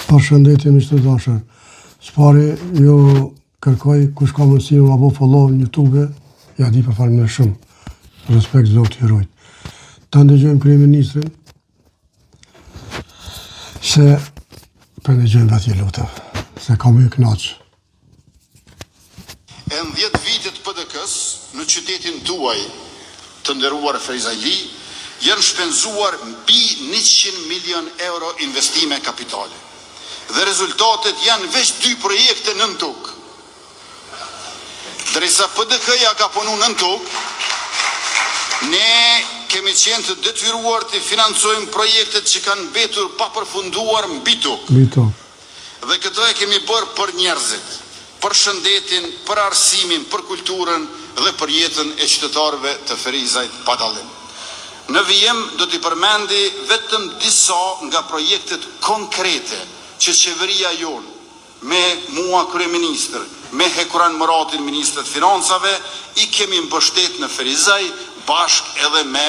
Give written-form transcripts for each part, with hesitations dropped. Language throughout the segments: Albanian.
Përshëndetje miq të dashur. Spari ju kërkoj kush ka mundësi më apo follow në YouTube, ja di për falë më shumë. Respekt Zoti i rujt. Ta ndëgjojmë kryeministrin se për ndëgjojmë vetë lutem, se kam më kënaq. E në 10 vitet PDK-s në qytetin tuaj të nderuar Ferizajli janë shpenzuar mbi 100 milion euro investime kapitale. Dhe rezultatet janë veç 2 projekte nën tokë. Drejsa PDK-ja ka punu nën tokë, ne kemi qenë të detyruar të financojmë projektet që kanë mbetur pa përfunduar mbi tokë. Dhe këto e kemi bërë për njerëzit, për shëndetin, për arsimin, për kulturën dhe për jetën e qytetarëve të Ferizajt pa dallim. Në vijim do t'i përmendi vetëm disa nga projektet konkrete që qeveria jonë, me mua kryeministër, me Hekuran Muratin, ministrët financave, i kemi mbështet në Ferizaj, bashk edhe me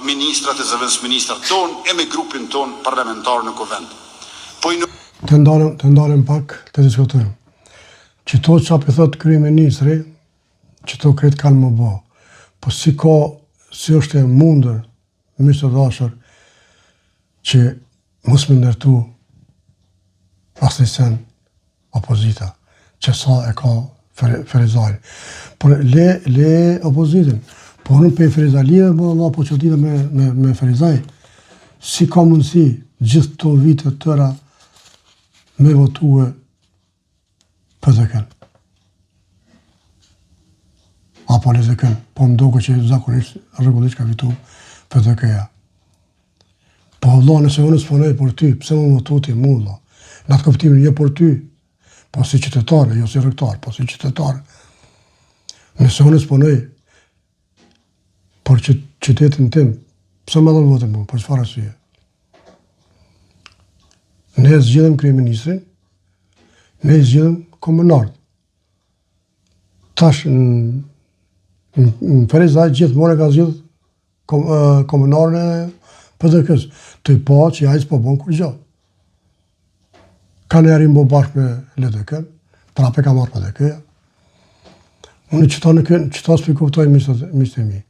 ministrat e zëvendësministrat tonë e me grupin tonë parlamentar në kuvend. Të ndalim pak të diskutojmë. Që to që api thot kryeministri, që to kretë kanë më bo, po si është e mundër, miq të dashur, që mos më ndërtu asnjë sen opozita, që sa e ka Ferizaj. Por le opozitin, por në për Ferizajlive, po qëtime me Ferizaj, si ka mundësi gjithë të vite tëra me votue PDK-n. Apo LZK-n, po më doke që zakonisht rregullisht ka fitu PDK-ja. Po Allah, nëse unë s'ponoj për ty, pse më votu ti mu, Allah? Në atë këptimin jo për ty, po si qytetare, jo si rrektar, po si qytetare. Nëse unë s'ponoj për qytetin tim, pse më dhënë votin mu, për çfarë arsye? Ne zgjedhëm kryeministrin, ne zgjedhëm komunarët. Tash në Ferizaj gjithmonë ka zgjedhë komunarën e PDK-s, të i pa që jajtë s'po bon kur gjë. Ka në erim bo bashkë me LDK-n, prape ka marrë PDK-ja. Unë qëta s'pi kuptoj miqtë e mi.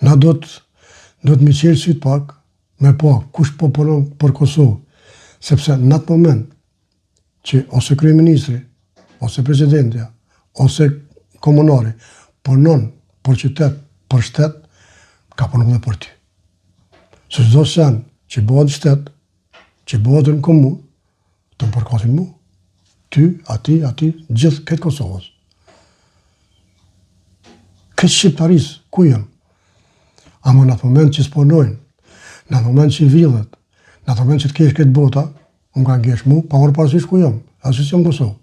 Na do të mi qelë sytë pak, me pa kush po punon për Kosovë, sepse në atë moment që ose kryeministri, ose presidentja, ose komunari punon për qytet, për shtet, ka punon dhe për ty. Se çdo sen që bëhet shtet, që bëhet në komunë, të më përkasin mu. Ty, ati, gjithë këtë Kosovës. Këtë shqiptaris, ku jënë? Ama në atë moment që s'ponojnë, në atë moment që i villet, në atë moment që të kesh këtë bota, unë ka ngesh mu, pa mërë parasysh ku jam, asysh jam Kosovë.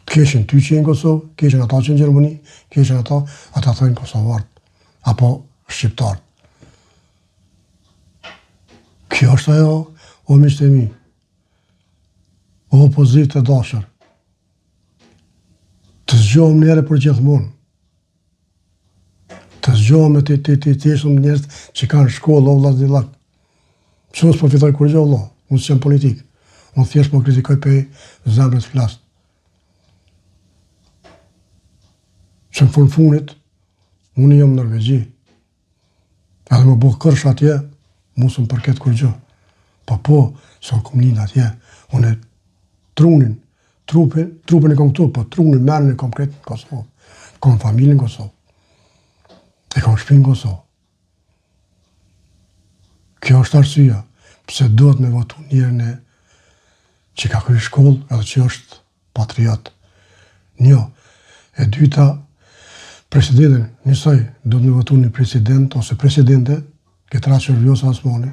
Keshin ty që jenë Kosovë, keshin ata që jenë Gjermani, keshin ata thëjnë Kosovartë, apo Shqiptartë. Kjo është ajo, o miqtë e mi, o opozitë të dashër, të zgjohëm njëre për gjithmonë, të zgjohëm e të jeshëm njerëz që kanë shkollë, o vllaz dillak. Që nësë po fitoj kur gjë, Allah, unë s'jam politik, unë thjesht po kritikoj pe zemrës flasë. Që në funit, unë jam në Norvegji, edhe më bëhë kërsh atje, musëm përket kur gjë. Po, se unë kom lind atje, unë e trupin e kom këtu, po trunin merën e kom kretë në Kosovë, kom familjen në Kosovë, e kom shpinë në Kosovë. Kjo është arsyeja, pse duhet me votu njërën e që ka kry shkollë edhe që është patriot. Një, e dyta, presidentin, njësoj, duhet me votu një president ose presidente, këtë ratë që Vjosa Osmani,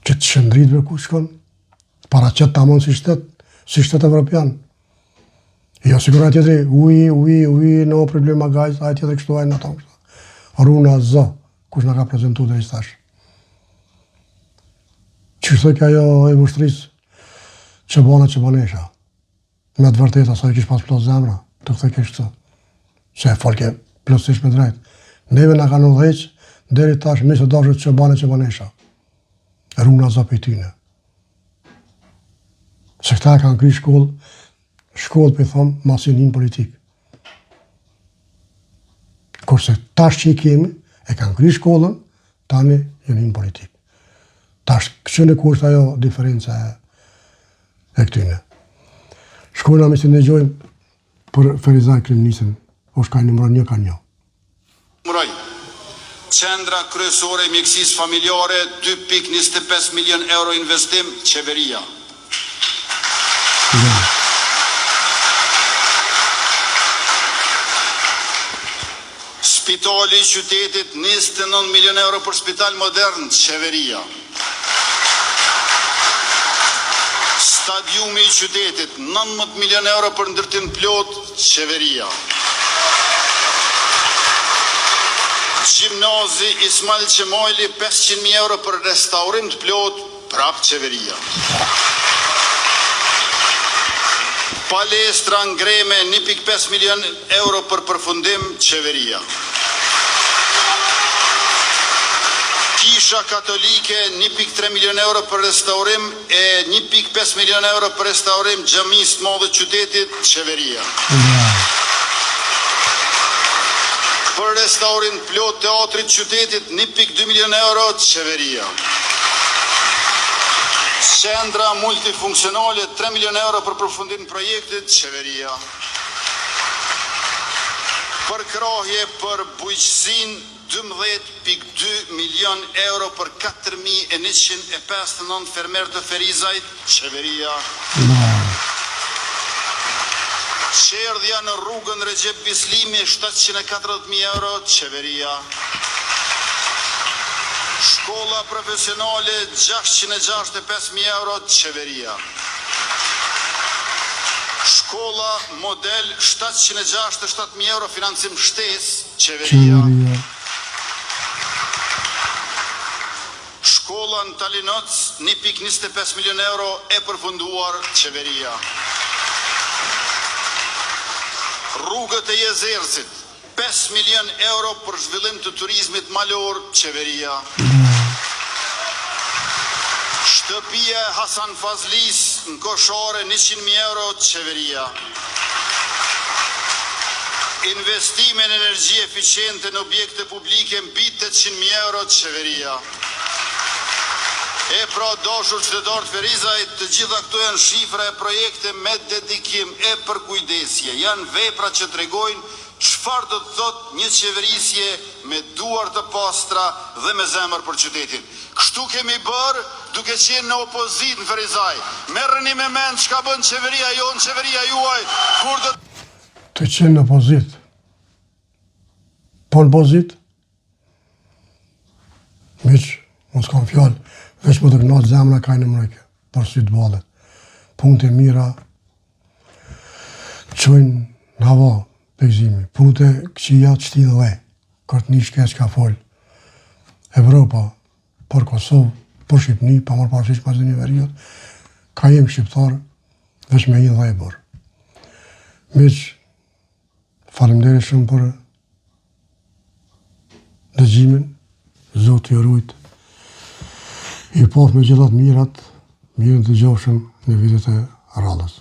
që të shëndritve ku shkon, para qëtë të amon si shtet evropian. Jo, sigur a tjetëri, no problema gajz, a tjetëri kështu ajnë në tonë. Runa zë, kush në ka prezentu dhe i stash. Që kështu ka jo e vështrisë, që banesha. Me të vërtet, asaj kish pas plot zemra, të këthe kështë. Se e folke plotësisht me drejt. Neve nga kanë udheq, deri tash, misë dashët që banesha. Runa zë për tyne. Se këta kanë kry shkollë për thomë, masinin politik. Kurse tash që i kemi, e kanë kry shkollën, tani jenin politik. Tash, që në kusht ajo diferenca e këtyne. Shkojna me që në gjojmë për Ferizaj Kryeministrin, o shkaj nëmëra një ka një. Qendra kryesore e mjekësisë familjare, 2.25 milion euro investim, qeveria. Spitali i qytetit, 29 milion euro për spital modern, qeveria. Stadiumi i qytetit, 19 milion euro për ndërtim plot, qeveria. Gjimnazi Ismail Qemajli, 500.000 euro për restaurim të plot, prap qeveria. Palestra Ngreme, 1.5 milion euro për përfundim, qeveria. Kisha Katolike, 1.3 milion euro për restaurim e 1.5 milion euro për restaurim xhamisë të madhe qytetit, qeveria. Për restaurim plot teatrit qytetit, 1.2 milion euro, qeveria. Qendra multifunksionale, 3 milion euro për përfundim projektit, qeveria. Për krahje për bujqësin, 12.2 milion euro për 4.159 fermer të Ferizajt, qeveria. Qerdhja në rrugën Recep Bislimi, 740.000 euro, qeveria. Shkolla profesionale, 665.000 euro, qeveria. Shkolla model, 767.000 euro, financim shtes, qeveria. Shkolla në Talinoc, 1.25 milion euro, e përfunduar, qeveria. Rrugët e Jezercit, 5 milion euro për zhvillim të turizmit malor, qeveria. Shtëpia Hasan Fazlis në Koshare, 100.000 euro, qeveria. Investime në energji eficiente në objekte publike, mbi 800.000 euro, qeveria. E pra dashur qytetar të Ferizajt, të gjitha këto janë shifra e projekte me dedikim e përkujdesje. Janë vepra që tregojnë çfarë do të thot një qeverisje me duar të pastra dhe me zemër për qytetin. Kështu kemi bërë duke qenë në opozit në Ferizaj. Merreni me mend çka bën qeveria jonë, qeveria juaj, kur do të qenë në opozit. Po në opozit? Miq, mos kam fjalë. Veç më të kënaqë zemra ka në mrejke, për sytë balet. Punët e mira, qojnë në hava, pegzimi. Punët e këqia të shti dhe, kërtë një shkeq ka folë. Evropa, për Kosovë, për Shqipni, pa marë parësish pas dhe një veriot, ka jem shqiptarë, veç me një dhe e bërë. Miq, falemderi shumë për dëgjimin, Zotë i rujtë, i pof me gjithat mirat, mirën të gjofshëm në vitet e radhës.